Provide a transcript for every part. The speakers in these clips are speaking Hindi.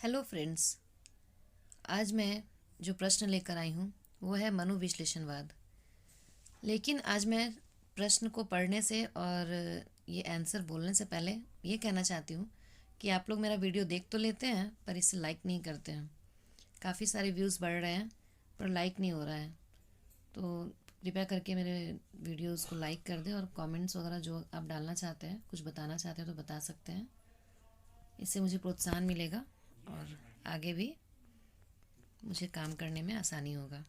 Hello friends. आज मैं जो प्रश्न लेकर आई हूँ वो है मनोविश्लेषणवाद। लेकिन आज मैं प्रश्न को पढ़ने से और ये आंसर बोलने से पहले ये कहना चाहती हूँ कि आप लोग मेरा वीडियो देख तो लेते हैं पर इसे लाइक नहीं करते हैं। काफ़ी सारे व्यूज़ बढ़ रहे हैं पर लाइक नहीं हो रहा है, तो कृपया करके मेरे वीडियोज़ को लाइक कर दें और कमेंट्स वगैरह जो आप डालना चाहते हैं, कुछ बताना चाहते हैं तो बता सकते हैं। इससे मुझे प्रोत्साहन मिलेगा और आगे भी मुझे काम करने में आसानी होगा।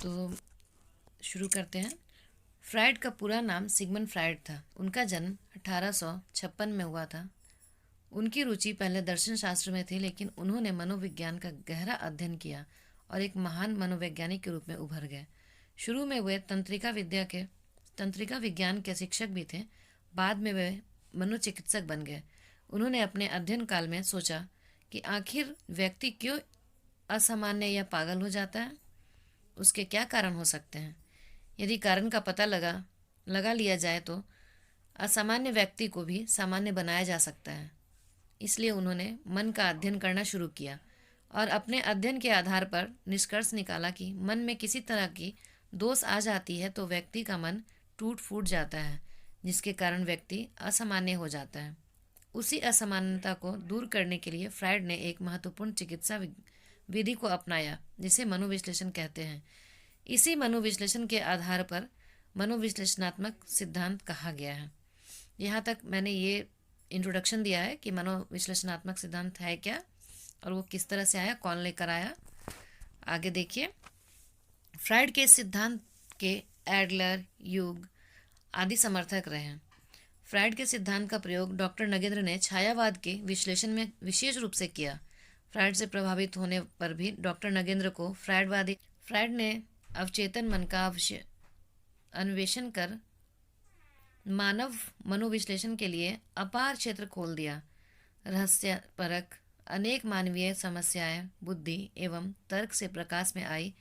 तो शुरू करते हैं। फ्रायड का पूरा नाम सिगमंड फ्रायड था। उनका जन्म 1856 में हुआ था। उनकी रुचि पहले दर्शन शास्त्र में थी, लेकिन उन्होंने मनोविज्ञान का गहरा अध्ययन किया और एक महान मनोवैज्ञानिक के रूप में उभर गए। शुरू में वे तंत्रिका विज्ञान के शिक्षक भी थे। बाद में वे मनोचिकित्सक बन गए। उन्होंने अपने अध्ययन काल में सोचा कि आखिर व्यक्ति क्यों असामान्य या पागल हो जाता है, उसके क्या कारण हो सकते हैं। यदि कारण का पता लगा लिया जाए तो असामान्य व्यक्ति को भी सामान्य बनाया जा सकता है। इसलिए उन्होंने मन का अध्ययन करना शुरू किया और अपने अध्ययन के आधार पर निष्कर्ष निकाला कि मन में किसी तरह की दोष आ जाती है तो व्यक्ति का मन टूट फूट जाता है, जिसके कारण व्यक्ति असामान्य हो जाता है। उसी असमानता को दूर करने के लिए फ्रायड ने एक महत्वपूर्ण चिकित्सा विधि को अपनाया, जिसे मनोविश्लेषण कहते हैं। इसी मनोविश्लेषण के आधार पर मनोविश्लेषणात्मक सिद्धांत कहा गया है। यहाँ तक मैंने ये इंट्रोडक्शन दिया है कि मनोविश्लेषणात्मक सिद्धांत है क्या और वो किस तरह से आया, कौन लेकर आया। आगे देखिए। फ्रायड के सिद्धांत के एडलर, यूंग आदि समर्थक रहे हैं। फ्रायड के सिद्धांत का प्रयोग डॉक्टर नगेंद्र ने छायावाद के विश्लेषण में विशेष रूप से किया। फ्रायड से प्रभावित होने पर भी डॉक्टर नगेंद्र को फ्रायड ने अवचेतन मन का अन्वेषण कर मानव मनोविश्लेषण के लिए अपार क्षेत्र खोल दिया। रहस्यपरक अनेक मानवीय समस्याएं बुद्धि एवं तर्क से प्रकाश में आई।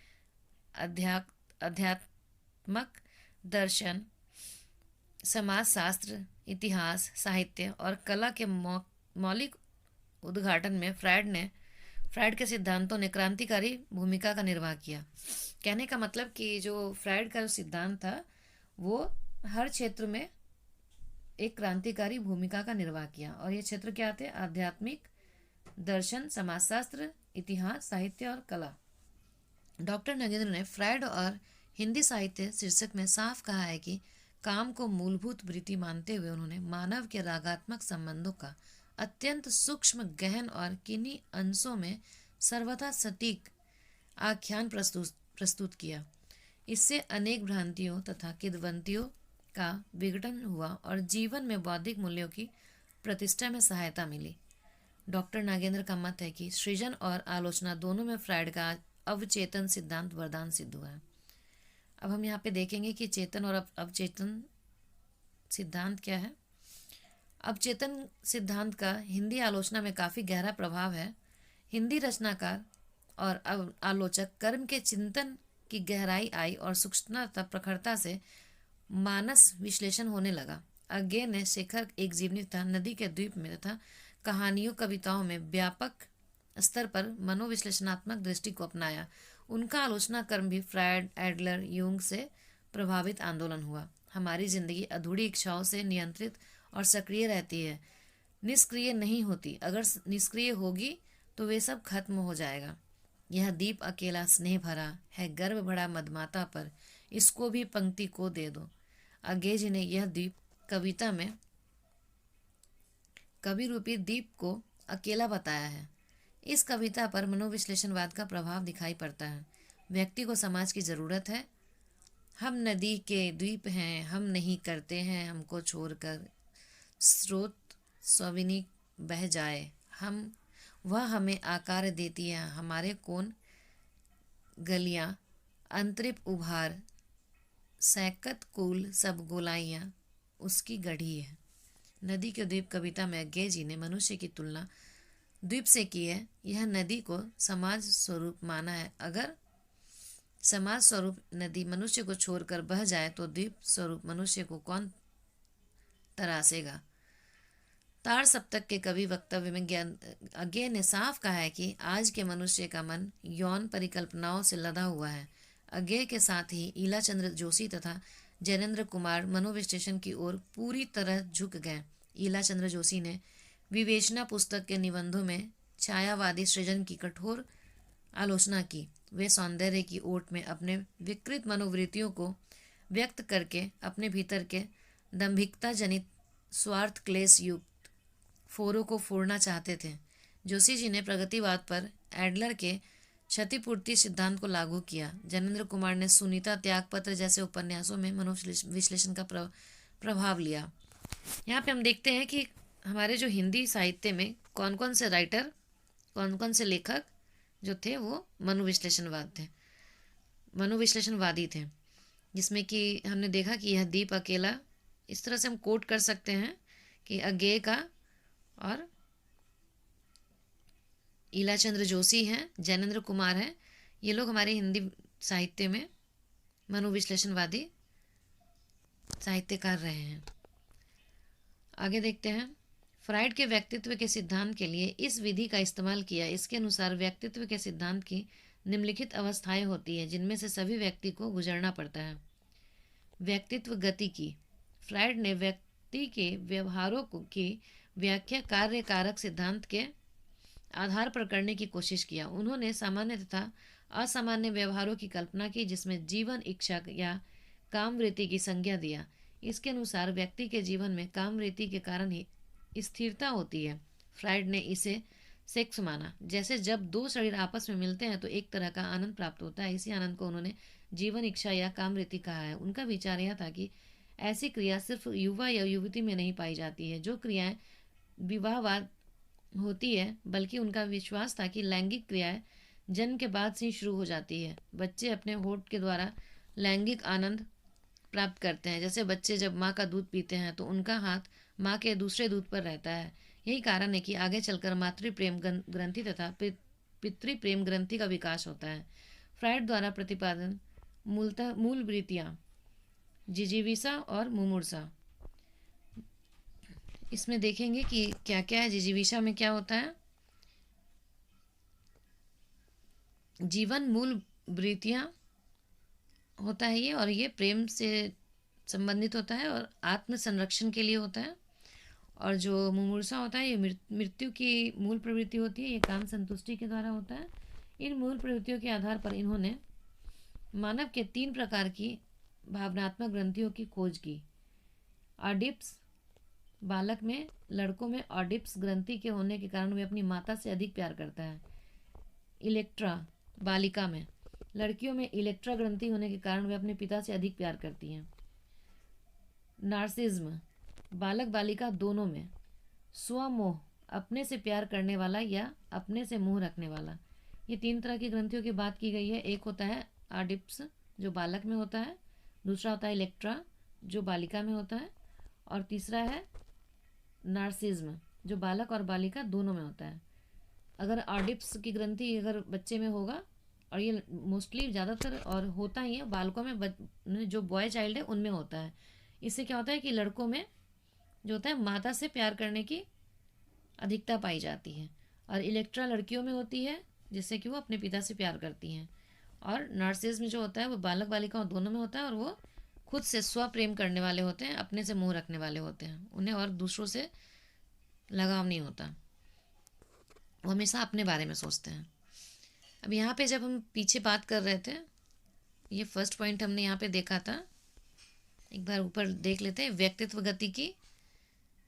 अध्यात्मक दर्शन, समाजशास्त्र, इतिहास, साहित्य और कला के मौलिक उद्घाटन में फ्रायड के सिद्धांतों ने क्रांतिकारी भूमिका का निर्वाह किया। कहने का मतलब कि जो फ्रायड का सिद्धांत था वो हर क्षेत्र में एक क्रांतिकारी भूमिका का निर्वाह किया। और ये क्षेत्र क्या थे? आध्यात्मिक दर्शन, समाजशास्त्र, इतिहास, साहित्य और कला। डॉक्टर नगेंद्र ने फ्रायड और हिंदी साहित्य शीर्षक में साफ कहा है कि काम को मूलभूत वृत्ति मानते हुए उन्होंने मानव के रागात्मक संबंधों का अत्यंत सूक्ष्म, गहन और किन्हीं अंशों में सर्वथा सटीक आख्यान प्रस्तुत किया। इससे अनेक भ्रांतियों तथा किंवदंतियों का विघटन हुआ और जीवन में बौद्धिक मूल्यों की प्रतिष्ठा में सहायता मिली। डॉक्टर नागेंद्र का मत है कि सृजन और आलोचना दोनों में फ्रायड का अवचेतन सिद्धांत वरदान सिद्ध हुआ है। अब हम यहाँ पे देखेंगे कि चेतन और अवचेतन सिद्धांत क्या है। अवचेतन सिद्धांत का हिंदी आलोचना में काफ़ी गहरा प्रभाव है। हिंदी रचनाकार और आलोचक कर्म के चिंतन की गहराई आई और सूक्ष्मता तथा प्रखरता से मानस विश्लेषण होने लगा। अज्ञे ने शेखर एक जीवनी तथा नदी के द्वीप में तथा कहानियों, कविताओं में व्यापक स्तर पर मनोविश्लेषणात्मक दृष्टि को अपनाया। उनका आलोचना कर्म भी फ्रायड, एडलर, यूंग से प्रभावित आंदोलन हुआ। हमारी जिंदगी अधूरी इच्छाओं से नियंत्रित और सक्रिय रहती है, निष्क्रिय नहीं होती। अगर निष्क्रिय होगी तो वे सब खत्म हो जाएगा। यह दीप अकेला स्नेह भरा है, गर्व बड़ा मदमाता पर, इसको भी पंक्ति को दे दो। अज्ञे जी ने यह दीप कविता में कवि रूपी दीप को अकेला बताया है। इस कविता पर मनोविश्लेषणवाद का प्रभाव दिखाई पड़ता है। व्यक्ति को समाज की ज़रूरत है। हम नदी के द्वीप हैं, हम नहीं करते हैं हमको छोड़कर स्रोत स्विनी बह जाए। वह हमें आकार देती है, हमारे कोन गलियां अंतरिप उभार, सैकत कूल सब गोलाइयाँ उसकी गढ़ी है। नदी के द्वीप कविता में अज्ञे जी ने मनुष्य की तुलना द्वीप से की है। यह नदी को समाज स्वरूप माना है। अगर समाज स्वरूप नदी मनुष्य को छोड़कर बह जाए तो द्वीप स्वरूप मनुष्य को कौन तरासेगा। तार सप्तक के कवि वक्तव्य में ज्ञान अज्ञे ने साफ कहा है कि आज के मनुष्य का मन यौन परिकल्पनाओं से लदा हुआ है। अज्ञे के साथ ही ईला चंद्र जोशी तथा जैनेन्द्र कुमार मनोविश्लेषण की ओर पूरी तरह झुक गए। ईला चंद्र जोशी ने विवेचना पुस्तक के निबंधों में छायावादी सृजन की कठोर आलोचना की। वे सौंदर्य की ओट में अपने विकृत मनोवृत्तियों को व्यक्त करके अपने भीतर के दंभिकता जनित स्वार्थ क्लेश युक्त फोरों को फोड़ना चाहते थे। जोशी जी ने प्रगतिवाद पर एडलर के क्षतिपूर्ति सिद्धांत को लागू किया। जैनेन्द्र कुमार ने सुनीता त्यागपत्र जैसे उपन्यासों में मनोविश्लेषण का प्रभाव लिया। यहाँ पे हम देखते हैं कि हमारे जो हिंदी साहित्य में कौन कौन से राइटर, कौन कौन से लेखक जो थे वो मनोविश्लेषणवादी थे, जिसमें कि हमने देखा कि यह दीप अकेला, इस तरह से हम कोट कर सकते हैं कि अज्ञेय का, और ईलाचंद्र जोशी हैं, जैनेन्द्र कुमार हैं, ये लोग हमारे हिंदी साहित्य में मनोविश्लेषणवादी साहित्यकार रहे हैं। आगे देखते हैं। फ्राइड के व्यक्तित्व के सिद्धांत के लिए इस विधि का इस्तेमाल किया। इसके अनुसार व्यक्तित्व के सिद्धांत की निम्नलिखित अवस्थाएं होती हैं जिनमें से सभी व्यक्ति को गुजरना पड़ता है। व्यक्तित्व गति की। फ्राइड ने व्यक्ति के व्यवहारों की व्याख्या कार्य कारक सिद्धांत के आधार पर करने की कोशिश किया। उन्होंने सामान्य तथा असामान्य व्यवहारों की कल्पना की जिसमें जीवन इच्छा या काम वृत्ति की संज्ञा दिया। इसके अनुसार व्यक्ति के जीवन में काम वृत्ति के कारण ही स्थिरता होती है। फ्राइड ने इसे सेक्स माना। जैसे जब दो शरीर आपस में मिलते हैं तो एक तरह का आनंद प्राप्त होता है। इसी आनंद को उन्होंने जीवन इच्छा या काम वृत्ति कहा है। उनका विचार यह था कि ऐसी क्रिया सिर्फ युवा या युवती में नहीं पाई जाती है जो क्रियाएं विवाहवाद होती है, बल्कि उनका विश्वास था कि लैंगिक क्रियाएं जन्म के बाद से ही शुरू हो जाती है। बच्चे अपने होठ के द्वारा लैंगिक आनंद प्राप्त करते हैं। जैसे बच्चे जब माँ का दूध पीते हैं तो उनका हाथ माँ के दूसरे दूध पर रहता है। यही कारण है कि आगे चलकर मातृ प्रेम ग्रंथि तथा पितृ प्रेम ग्रंथि का विकास होता है। फ्राइड द्वारा प्रतिपादन मूलतः मूल वृत्तियाँ जिजीविषा और मुमूर्षा। इसमें देखेंगे कि क्या क्या है। जिजीविषा में क्या होता है? जीवन मूल वृत्तियाँ होता है ये, और ये प्रेम से संबंधित होता है और आत्म संरक्षण के लिए होता है। और जो मुमूर्षा होता है ये मृत्यु की मूल प्रवृत्ति होती है। ये काम संतुष्टि के द्वारा होता है। इन मूल प्रवृत्तियों के आधार पर इन्होंने मानव के 3 प्रकार की भावनात्मक ग्रंथियों की खोज की। ऑडिप्स, बालक में, लड़कों में ऑडिप्स ग्रंथि के होने के कारण वे अपनी माता से अधिक प्यार करता है। इलेक्ट्रा, बालिका में, लड़कियों में इलेक्ट्रा ग्रंथि होने के कारण वे अपने पिता से अधिक प्यार करती हैं। नार्सिज्म, बालक बालिका दोनों में, स्वमोह, अपने से प्यार करने वाला या अपने से मोह रखने वाला। ये 3 तरह की ग्रंथियों की बात की गई है। एक होता है ऑडिप्स जो बालक में होता है, दूसरा होता है इलेक्ट्रा जो बालिका में होता है, और तीसरा है नार्सिज्म जो बालक और बालिका दोनों में होता है। अगर ऑडिप्स की ग्रंथि अगर बच्चे में होगा, और ये मोस्टली ज़्यादातर और होता ही है बालकों में, जो बॉय चाइल्ड है उनमें होता है। इससे क्या होता है कि लड़कों में जो होता है माता से प्यार करने की अधिकता पाई जाती है, और इलेक्ट्रा लड़कियों में होती है जिससे कि वो अपने पिता से प्यार करती हैं। और नार्सिज्म जो होता है वो बालक बालिकाओं दोनों में होता है, और वो खुद से स्व प्रेम करने वाले होते हैं, अपने से मोह रखने वाले होते हैं। उन्हें और दूसरों से लगाव नहीं होता, वो हमेशा अपने बारे में सोचते हैं। अब यहाँ पे जब हम पीछे बात कर रहे थे, ये फर्स्ट पॉइंट हमने यहाँ पे देखा था, एक बार ऊपर देख लेते हैं। व्यक्तित्व गति की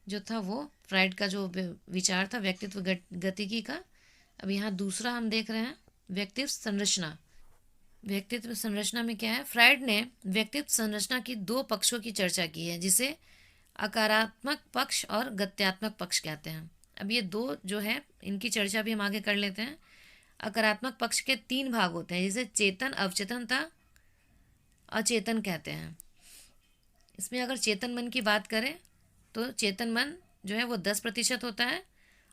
जो था वो फ्राइड का जो विचार था व्यक्तित्व गतिकी का। अब यहाँ दूसरा हम देख रहे हैं व्यक्तित्व संरचना। व्यक्तित्व संरचना में क्या है? फ्राइड ने व्यक्तित्व संरचना की 2 पक्षों की चर्चा की है जिसे आकारात्मक पक्ष और गत्यात्मक पक्ष कहते हैं। अब ये 2 जो है इनकी चर्चा भी हम आगे कर लेते हैं। आकारात्मक पक्ष के 3 भाग होते हैं जिसे चेतन, अवचेतन तथा अचेतन कहते हैं। इसमें अगर चेतन मन की बात करें तो चेतन मन जो है वो 10% होता है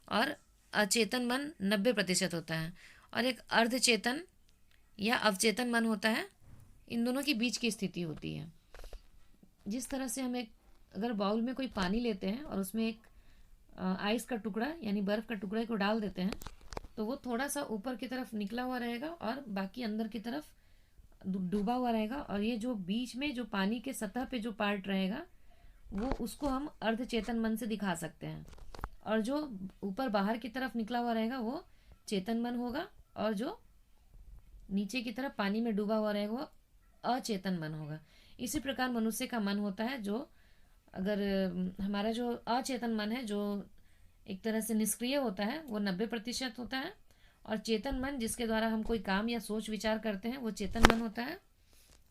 और अचेतन मन 90% होता है, और एक अर्धचेतन या अवचेतन मन होता है। इन दोनों के बीच की स्थिति होती है। जिस तरह से हम एक अगर बाउल में कोई पानी लेते हैं और उसमें एक आइस का टुकड़ा यानी बर्फ़ का टुकड़े को डाल देते हैं तो वो थोड़ा सा ऊपर की तरफ निकला हुआ रहेगा और बाकी अंदर की तरफ डूबा हुआ रहेगा। और ये जो बीच में जो पानी के सतह पे जो पार्ट रहेगा वो उसको हम अर्धचेतन मन से दिखा सकते हैं। और जो ऊपर बाहर की तरफ निकला हुआ रहेगा वो चेतन मन होगा। और जो नीचे की तरफ पानी में डूबा हुआ रहेगा वो अचेतन मन होगा। इसी प्रकार मनुष्य का मन होता है, जो अगर हमारा जो अचेतन मन है जो एक तरह से निष्क्रिय होता है वो 90% होता है। और चेतन मन जिसके द्वारा हम कोई काम या सोच विचार करते हैं वो चेतन मन होता है।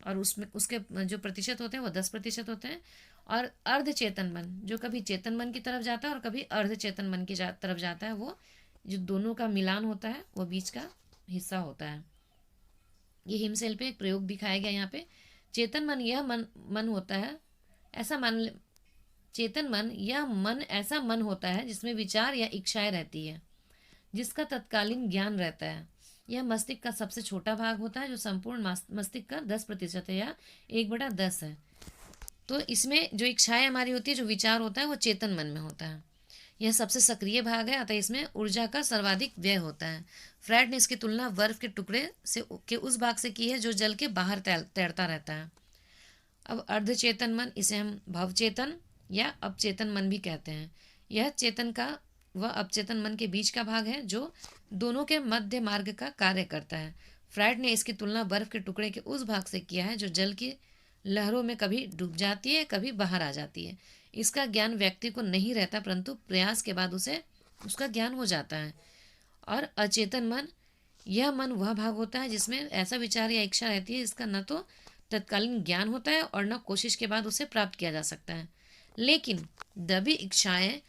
और उसमें उसके जो प्रतिशत होते हैं वो 10% होते हैं। और अर्धचेतन मन जो कभी चेतन मन की तरफ जाता है और कभी अर्धचेतन मन की तरफ जाता है, वो जो दोनों का मिलान होता है वो बीच का हिस्सा होता है। ये हिमशैल पे एक प्रयोग दिखाया गया यहाँ पे। चेतन मन यह मन होता है ऐसा मान चेतन मन यह मन ऐसा मन होता है जिसमें विचार या इच्छाएं रहती है, जिसका तत्कालीन ज्ञान रहता है। यह मस्तिष्क का सबसे छोटा भाग होता है जो संपूर्ण मस्तिष्क का 10% है या 1/10 है। तो इसमें जो इच्छाएं हमारी होती है, जो विचार होता है वो चेतन मन में होता है। यह सबसे सक्रिय भाग है, अतः इसमें ऊर्जा का सर्वाधिक व्यय होता है। फ्रायड ने इसकी तुलना बर्फ के टुकड़े से के उस भाग से की है जो जल के बाहर तैरता रहता है। अब अर्धचेतन मन, इसे हम भवचेतन या अपचेतन मन भी कहते हैं। यह चेतन का व अपचेतन मन के बीच का भाग है जो दोनों के मध्य मार्ग का कार्य करता है। फ्रायड ने इसकी तुलना बर्फ के टुकड़े के उस भाग से किया है जो जल की लहरों में कभी डूब जाती है कभी बाहर आ जाती है। इसका ज्ञान व्यक्ति को नहीं रहता, परंतु प्रयास के बाद उसे उसका ज्ञान हो जाता है। और अचेतन मन, यह मन वह भाग होता है जिसमें ऐसा विचार या इच्छा रहती है इसका न तो तत्कालीन ज्ञान होता है और न कोशिश के बाद उसे प्राप्त किया जा सकता है, लेकिन दबी इच्छाएं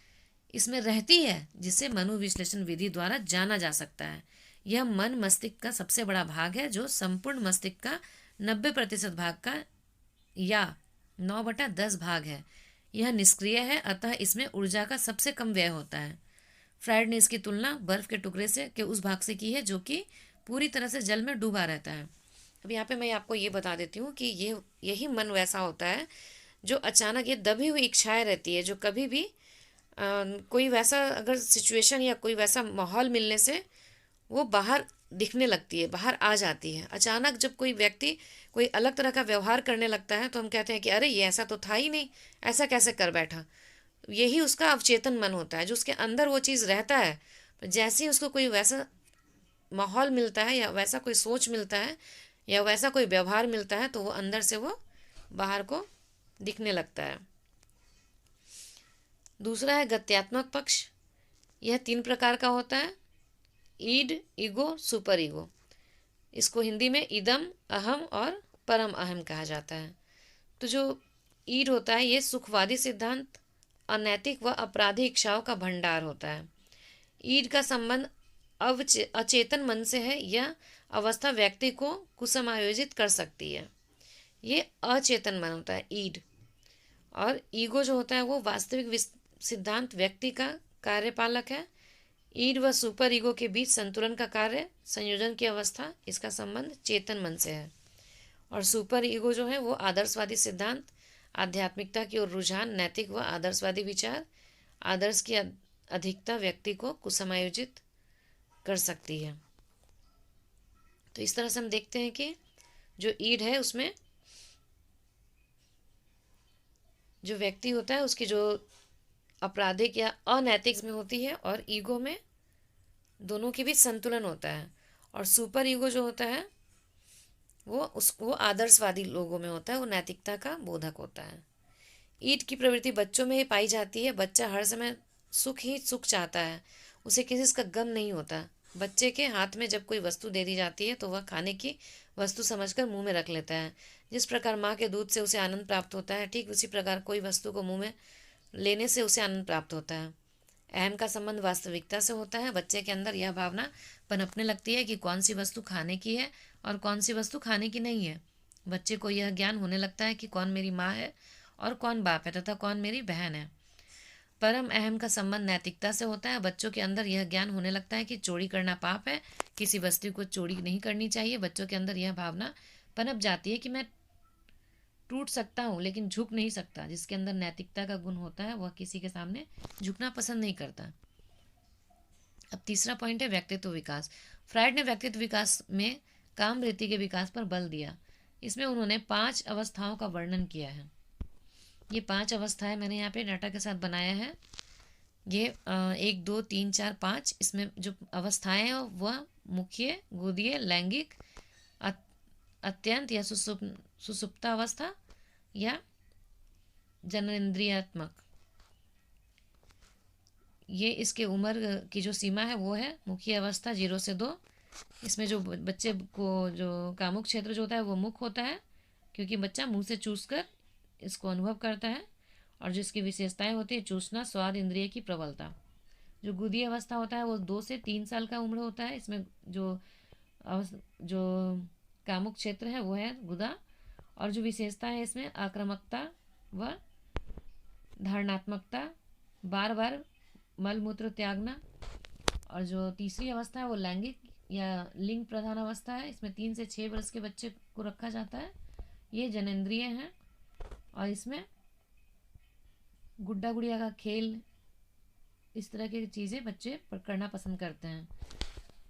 इसमें रहती है जिसे मनोविश्लेषण विधि द्वारा जाना जा सकता है। यह मन मस्तिष्क का सबसे बड़ा भाग है जो संपूर्ण मस्तिष्क का 90% भाग का या 9/10 भाग है। यह निष्क्रिय है, अतः इसमें ऊर्जा का सबसे कम व्यय होता है। फ्रायड ने इसकी तुलना बर्फ के टुकड़े से के उस भाग से की है जो कि पूरी तरह से जल में डूबा रहता है। अब यहाँ पे मैं आपको ये बता देती हूँ कि यही मन वैसा होता है जो अचानक, ये दबी हुई इच्छाएं रहती है जो कभी भी कोई वैसा अगर सिचुएशन या कोई वैसा माहौल मिलने से वो बाहर दिखने लगती है, बाहर आ जाती है। अचानक जब कोई व्यक्ति कोई अलग तरह का व्यवहार करने लगता है तो हम कहते हैं कि अरे ये ऐसा तो था ही नहीं, ऐसा कैसे कर बैठा। यही उसका अवचेतन मन होता है, जो उसके अंदर वो चीज़ रहता है। जैसे ही उसको कोई वैसा माहौल मिलता है या वैसा कोई सोच मिलता है या वैसा कोई व्यवहार मिलता है तो वो अंदर से वो बाहर को दिखने लगता है। दूसरा है गत्यात्मक पक्ष। यह 3 प्रकार का होता है: ईड, ईगो, सुपर ईगो। इसको हिंदी में इदम, अहम और परम अहम कहा जाता है। तो जो ईड होता है ये सुखवादी सिद्धांत, अनैतिक व अपराधी इच्छाओं का भंडार होता है। ईड का संबंध अचेतन मन से है। यह अवस्था व्यक्ति को कुसमायोजित कर सकती है। ये अचेतन मन होता है ईड। और ईगो जो होता है वो वास्तविक सिद्धांत व्यक्ति का कार्यपालक है। ईड व सुपर ईगो के बीच संतुलन का कार्य, संयोजन की अवस्था, इसका संबंध चेतन मन से है। और सुपर ईगो जो है वो आदर्शवादी सिद्धांत, आध्यात्मिकता की ओर रुझान, नैतिक व आदर्शवादी विचार, आदर्श की अधिकता व्यक्ति को कुसमायोजित कर सकती है। तो इस तरह से हम देखते हैं कि जो ईड है उसमें जो व्यक्ति होता है उसकी जो आपराधिक या अनैतिक में होती है, और ईगो में दोनों के बीच संतुलन होता है। और सुपर ईगो जो होता है वो आदर्शवादी लोगों में होता है, वो नैतिकता का बोधक होता है। ईड की प्रवृत्ति बच्चों में ही पाई जाती है। बच्चा हर समय सुख ही सुख चाहता है, उसे किसी का गम नहीं होता। बच्चे के हाथ में जब कोई वस्तु दे दी जाती है तो वह खाने की वस्तु समझकर मुंह में रख लेता है। जिस प्रकार माँ के दूध से उसे आनंद प्राप्त होता है, ठीक उसी प्रकार कोई वस्तु को मुंह में लेने से उसे आनंद प्राप्त होता है। अहम का संबंध वास्तविकता से होता है। बच्चे के अंदर यह भावना पनपने लगती है कि कौन सी वस्तु खाने की है और कौन सी वस्तु खाने की नहीं है। बच्चे को यह ज्ञान होने लगता है कि कौन मेरी माँ है और कौन बाप है तथा कौन मेरी बहन है। परम अहम का संबंध नैतिकता से होता है। बच्चों के अंदर यह ज्ञान होने लगता है कि चोरी करना पाप है, किसी वस्तु को चोरी नहीं करनी चाहिए। बच्चों के अंदर यह भावना पनप जाती है कि मैं टूट सकता हूँ लेकिन झुक नहीं सकता। जिसके अंदर नैतिकता का गुण होता है वह किसी के सामने झुकना पसंद नहीं करता। अब तीसरा पॉइंट है व्यक्तित्व विकास। फ्रायड ने व्यक्तित्व विकास में काम वृत्ति के विकास पर बल दिया। इसमें उन्होंने 5 अवस्थाओं का वर्णन किया है। ये 5 अवस्थाएं मैंने यहाँ पे डाटा के साथ बनाया है। ये 1 2 3 4 5, इसमें जो अवस्थाएं हैं वह मुख्य, गुदीय, लैंगिक, अत्यंत या सुसुप्तावस्था या जननेन्द्रियात्मक। ये इसके उम्र की जो सीमा है वो है मुख्य अवस्था 0 से 2। इसमें जो बच्चे को जो कामुक क्षेत्र जो होता है वो मुख होता है, क्योंकि बच्चा मुंह से चूस कर इसको अनुभव करता है। और जिसकी विशेषताएं होती है चूसना, स्वाद, इंद्रिय की प्रबलता। जो गुदी अवस्था होता है वो 2 से 3 साल का उम्र होता है। इसमें जो जो कामुक क्षेत्र है वो है गुदा। और जो विशेषता है इसमें आक्रामकता व धारणात्मकता, बार बार मलमूत्र त्यागना। और जो तीसरी अवस्था है वो लैंगिक या लिंग प्रधान अवस्था है। इसमें 3 से 6 वर्ष के बच्चे को रखा जाता है। ये जनेंद्रिय हैं और इसमें गुड्डा गुड़िया का खेल, इस तरह की चीज़ें बच्चे करना पसंद करते हैं।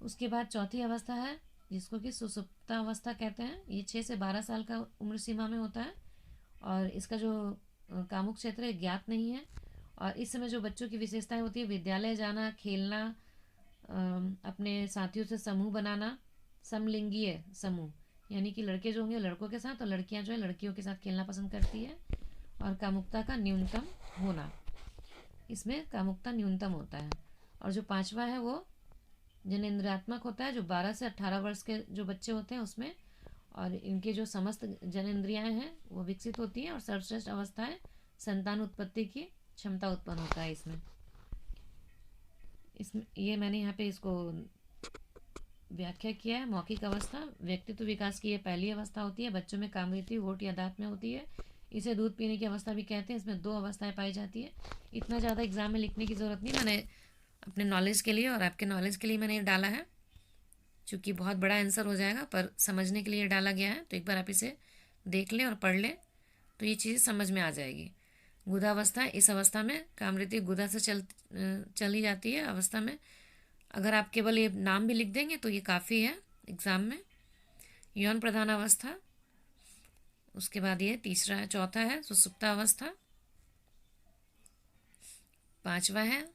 उसके बाद चौथी अवस्था है जिसको कि सुसुप्ता अवस्था कहते हैं। ये 6 से 12 साल का उम्र सीमा में होता है और इसका जो कामुक क्षेत्र है ज्ञात नहीं है। और इस समय जो बच्चों की विशेषताएं होती है विद्यालय जाना, खेलना, अपने साथियों से समूह बनाना, समलिंगीय समूह, यानी कि लड़के जो होंगे लड़कों के साथ और लड़कियां जो है लड़कियों के साथ खेलना पसंद करती है। और कामुकता का न्यूनतम होना, इसमें कामुकता न्यूनतम होता है। और जो पांचवा है वो जनेन्द्रियात्मक होता है, जो 12 से 18 वर्ष के जो बच्चे होते हैं उसमें। और इनके जो समस्त जनेन्द्रियाएं हैं वो विकसित होती हैं। और सर्वश्रेष्ठ अवस्था है संतान उत्पत्ति की क्षमता उत्पन्न होता है इसमें ये मैंने यहाँ पे इसको व्याख्या किया है। मौखिक अवस्था व्यक्तित्व विकास की ये पहली अवस्था होती है। बच्चों में कामवृत्ति होठ या दांत में होती है। इसे दूध पीने की अवस्था भी कहते हैं। इसमें 2 अवस्थाएं पाई जाती है। इतना ज़्यादा एग्जाम में लिखने की ज़रूरत नहीं, मैंने अपने नॉलेज के लिए और आपके नॉलेज के लिए मैंने ये डाला है। चूँकि बहुत बड़ा आंसर हो जाएगा पर समझने के लिए डाला गया है, तो एक बार आप इसे देख लें और पढ़ लें तो ये चीज़ समझ में आ जाएगी। गुदावस्था, इस अवस्था में कामवृत्ति गुदा से चली जाती है अवस्था में। अगर आप केवल ये नाम भी लिख देंगे तो ये काफ़ी है एग्ज़ाम में। यौन प्रधान अवस्था, उसके बाद ये चौथा है सुसुप्ता अवस्था, पांचवा है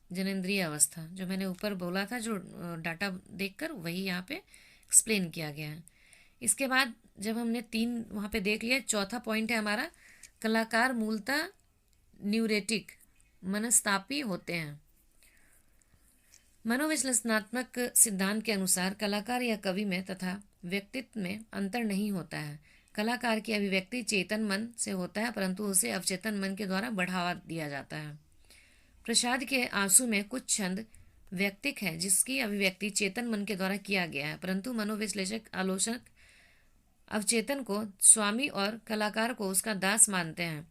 जनेंद्रिय अवस्था। जो मैंने ऊपर बोला था जो डाटा देखकर वही यहाँ पे एक्सप्लेन किया गया है। इसके बाद जब हमने 3 वहाँ पे देख लिया, चौथा पॉइंट है हमारा कलाकार मूलतः न्यूरेटिक मनस्तापी होते हैं। मनोविश्लेषणात्मक सिद्धांत के अनुसार कलाकार या कवि में तथा व्यक्तित्व में अंतर नहीं होता है। कलाकार की अभिव्यक्ति चेतन मन से होता है परंतु उसे अवचेतन मन के द्वारा बढ़ावा दिया जाता है। प्रसाद के आंसू में कुछ छंद व्यक्तिक है जिसकी अभिव्यक्ति चेतन मन के द्वारा किया गया है, परंतु मनोविश्लेषक आलोचक अवचेतन को स्वामी और कलाकार को उसका दास मानते हैं।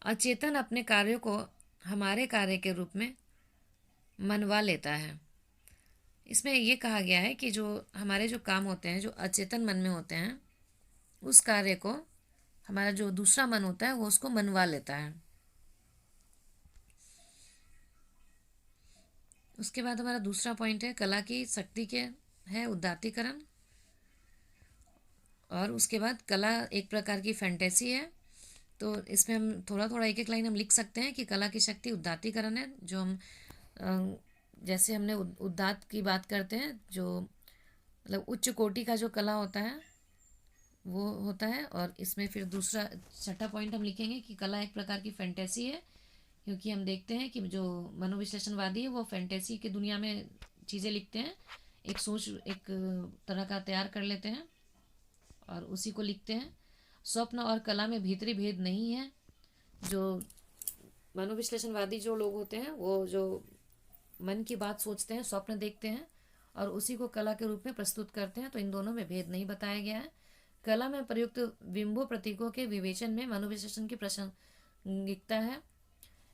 अचेतन अपने कार्यों को हमारे कार्य के रूप में मनवा लेता है। इसमें यह कहा गया है कि जो हमारे जो काम होते हैं जो अचेतन मन में होते हैं उस कार्य को हमारा जो दूसरा मन होता है वो उसको मनवा लेता है। उसके बाद हमारा दूसरा पॉइंट है कला की शक्ति के है उदात्तीकरण। और उसके बाद कला एक प्रकार की फैंटेसी है। तो इसमें हम थोड़ा थोड़ा एक एक लाइन हम लिख सकते हैं कि कला की शक्ति उदात्तीकरण है। जो हम जैसे हमने उदात्त की बात करते हैं, जो मतलब उच्च कोटि का जो कला होता है वो होता है। और इसमें फिर दूसरा छठा पॉइंट हम लिखेंगे कि कला एक प्रकार की फैंटेसी है, क्योंकि हम देखते हैं कि जो मनोविश्लेषणवादी है वो फैंटेसी की दुनिया में चीज़ें लिखते हैं, एक सोच एक तरह का तैयार कर लेते हैं और उसी को लिखते हैं। स्वप्न और कला में भीतरी भेद नहीं है। जो मनोविश्लेषणवादी जो लोग होते हैं वो जो मन की बात सोचते हैं, स्वप्न देखते हैं और उसी को कला के रूप में प्रस्तुत करते हैं, तो इन दोनों में भेद नहीं बताया गया है। कला में प्रयुक्त बिंबो प्रतीकों के विवेचन में मनोविश्लेषण की प्रासंगिकता है।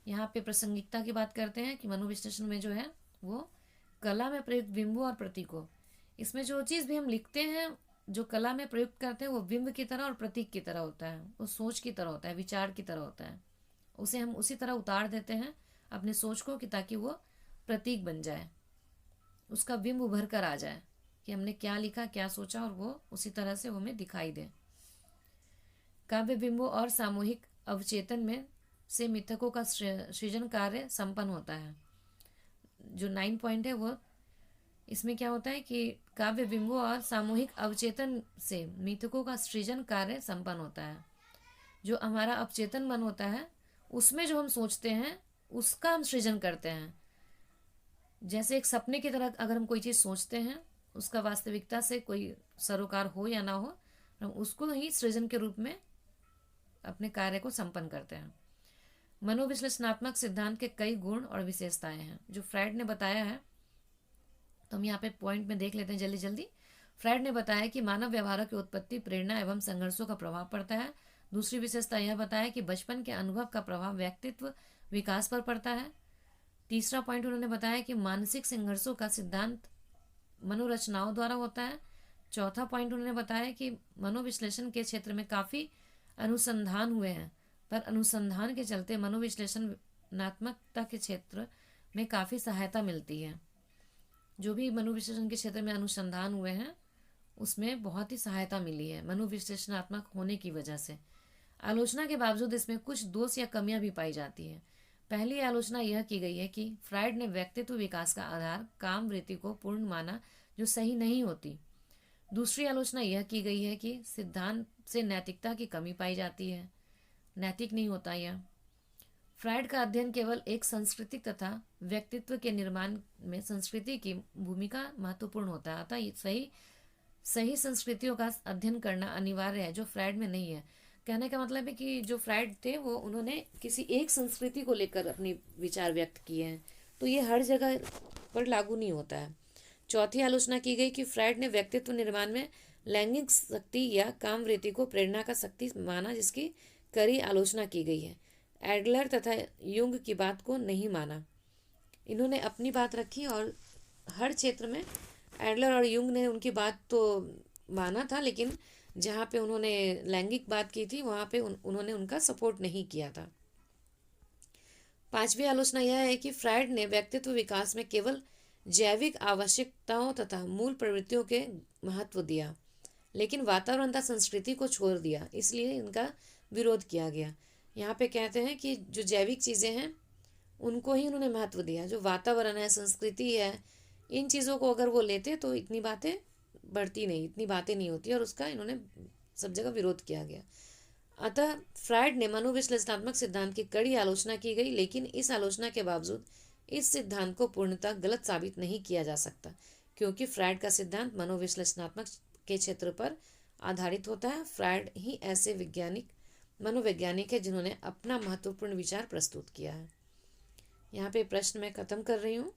यहाँ पे प्रासंगिकता की बात करते हैं कि मनोविश्लेषण में जो है वो कला में प्रयुक्त बिंबों और प्रतीकों, इसमें जो चीज़ भी हम लिखते हैं जो कला में प्रयुक्त करते हैं वो बिंब की तरह और प्रतीक की तरह होता है, वो सोच की तरह होता है, विचार की तरह होता है। उसे हम उसी तरह उतार देते हैं अपनी सोच को कि ताकि वो प्रतीक बन जाए, उसका बिंब उभर कर आ जाए कि हमने क्या लिखा, क्या सोचा, और वो उसी तरह से हमें दिखाई दे। काव्य बिंबों और सामूहिक अवचेतन में से मिथकों का सृजन कार्य संपन्न होता है। जो 9 पॉइंट है वो इसमें क्या होता है कि काव्य बिंबों और सामूहिक अवचेतन से मिथकों का सृजन कार्य संपन्न होता है। जो हमारा अवचेतन मन होता है उसमें जो हम सोचते हैं उसका हम सृजन करते हैं। जैसे एक सपने की तरह अगर हम कोई चीज़ सोचते हैं, उसका वास्तविकता से कोई सरोकार हो या ना हो, हम उसको ही सृजन के रूप में अपने कार्य को संपन्न करते हैं। मनोविश्लेषणात्मक सिद्धांत के कई गुण और विशेषताएं हैं जो फ्राइड ने बताया है। तो हम यहाँ पे पॉइंट में देख लेते हैं जल्दी जल्दी। फ्राइड ने बताया कि मानव व्यवहारों की उत्पत्ति प्रेरणा एवं संघर्षों का प्रभाव पड़ता है। दूसरी विशेषता यह बताया कि बचपन के अनुभव का प्रभाव व्यक्तित्व विकास पर पड़ता है। तीसरा पॉइंट उन्होंने बताया कि मानसिक संघर्षों का सिद्धांत मनोरचनाओं द्वारा होता है। चौथा पॉइंट उन्होंने बताया कि मनोविश्लेषण के क्षेत्र में काफ़ी अनुसंधान हुए हैं, पर अनुसंधान के चलते मनोविश्लेषणात्मकता के क्षेत्र में काफ़ी सहायता मिलती है। जो भी मनोविश्लेषण के क्षेत्र में अनुसंधान हुए हैं उसमें बहुत ही सहायता मिली है मनोविश्लेषणात्मक होने की वजह से। आलोचना के बावजूद इसमें कुछ दोष या कमियां भी पाई जाती हैं। पहली आलोचना यह की गई है कि फ्राइड ने व्यक्तित्व विकास का आधार काम वृत्ति को पूर्ण माना, जो सही नहीं होती। दूसरी आलोचना यह की गई है कि सिद्धांत से नैतिकता की कमी पाई जाती है, नैतिक नहीं होता यह। फ्राइड का अध्ययन केवल एक संस्कृति तथा व्यक्तित्व के निर्माण में संस्कृति की भूमिका महत्वपूर्ण होता है, अतः सही संस्कृतियों का अध्ययन करना अनिवार्य है, जो फ्राइड में नहीं है। कहने का मतलब है कि जो फ्राइड थे वो उन्होंने किसी एक संस्कृति को लेकर अपने विचार व्यक्त किए हैं, तो ये हर जगह पर लागू नहीं होता है। चौथी आलोचना की गई कि फ्राइड ने व्यक्तित्व निर्माण में लैंगिक शक्ति या कामवृत्ति को प्रेरणा का शक्ति माना, जिसकी कड़ी आलोचना की गई है। एडलर तथा युंग की बात को नहीं माना। इन्होंने अपनी बात रखी और हर क्षेत्र में एडलर और युंग ने उनकी बात तो माना था, लेकिन जहाँ पे उन्होंने लैंगिक बात की थी वहाँ पे उन्होंने उनका सपोर्ट नहीं किया था। पांचवी आलोचना यह है कि फ्राइड ने व्यक्तित्व विकास में केवल जैविक आवश्यकताओं तथा मूल प्रवृत्तियों के महत्व दिया, लेकिन वातावरण तथा संस्कृति को छोड़ दिया, इसलिए इनका विरोध किया गया। यहाँ पे कहते हैं कि जो जैविक चीज़ें हैं उनको ही उन्होंने महत्व दिया, जो वातावरण है, संस्कृति है, इन चीज़ों को अगर वो लेते तो इतनी बातें बढ़ती नहीं, इतनी बातें नहीं होती, और उसका इन्होंने सब जगह विरोध किया गया। अतः फ्राइड ने मनोविश्लेषणात्मक सिद्धांत की कड़ी आलोचना की गई, लेकिन इस आलोचना के बावजूद इस सिद्धांत को पूर्णतः गलत साबित नहीं किया जा सकता, क्योंकि फ्राइड का सिद्धांत मनोविश्लेषणात्मक के क्षेत्र पर आधारित होता है। फ्राइड ही ऐसे मनोवैज्ञानिक है जिन्होंने अपना महत्वपूर्ण विचार प्रस्तुत किया है। यहाँ पे प्रश्न मैं खत्म कर रही हूँ।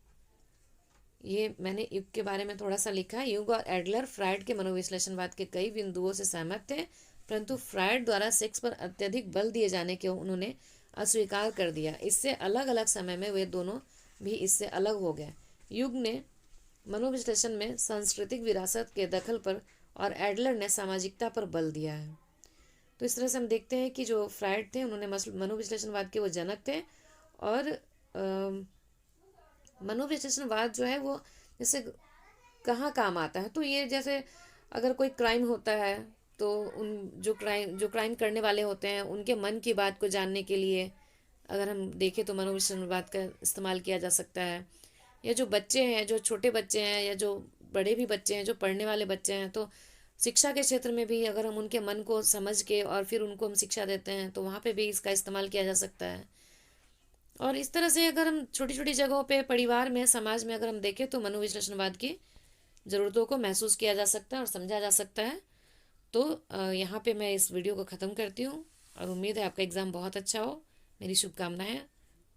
ये मैंने युग के बारे में थोड़ा सा लिखा है। युग और एडलर फ्राइड के मनोविश्लेषणवाद के कई बिंदुओं से सहमत थे, परंतु फ्राइड द्वारा सेक्स पर अत्यधिक बल दिए जाने के उन्होंने अस्वीकार कर दिया। इससे अलग अलग समय में वे दोनों भी इससे अलग हो गए। युग ने मनोविश्लेषण में सांस्कृतिक विरासत के दखल पर और एडलर ने सामाजिकता पर बल दिया है। तो इस तरह से हम देखते हैं कि जो फ्राइड थे उन्होंने मनोविश्लेषणवाद के वो जनक थे, और मनोविश्लेषणवाद जो है वो जैसे कहाँ काम आता है, तो ये जैसे अगर कोई क्राइम होता है तो उन जो क्राइम करने वाले होते हैं उनके मन की बात को जानने के लिए अगर हम देखें तो मनोविश्लेषणवाद का इस्तेमाल किया जा सकता है। या जो बच्चे हैं, जो छोटे बच्चे हैं या जो बड़े भी बच्चे हैं, जो पढ़ने वाले बच्चे हैं, तो शिक्षा के क्षेत्र में भी अगर हम उनके मन को समझ के और फिर उनको हम शिक्षा देते हैं तो वहाँ पे भी इसका इस्तेमाल किया जा सकता है। और इस तरह से अगर हम छोटी छोटी जगहों पे, परिवार में, समाज में अगर हम देखें तो मनोविश्लेषणवाद की ज़रूरतों को महसूस किया जा सकता है और समझा जा सकता है। तो यहाँ पे मैं इस वीडियो को ख़त्म करती हूँ और उम्मीद है आपका एग्ज़ाम बहुत अच्छा हो। मेरी शुभकामनाएं।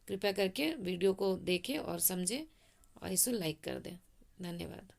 कृपया करके वीडियो को देखें और समझें और इसे लाइक कर दें। धन्यवाद।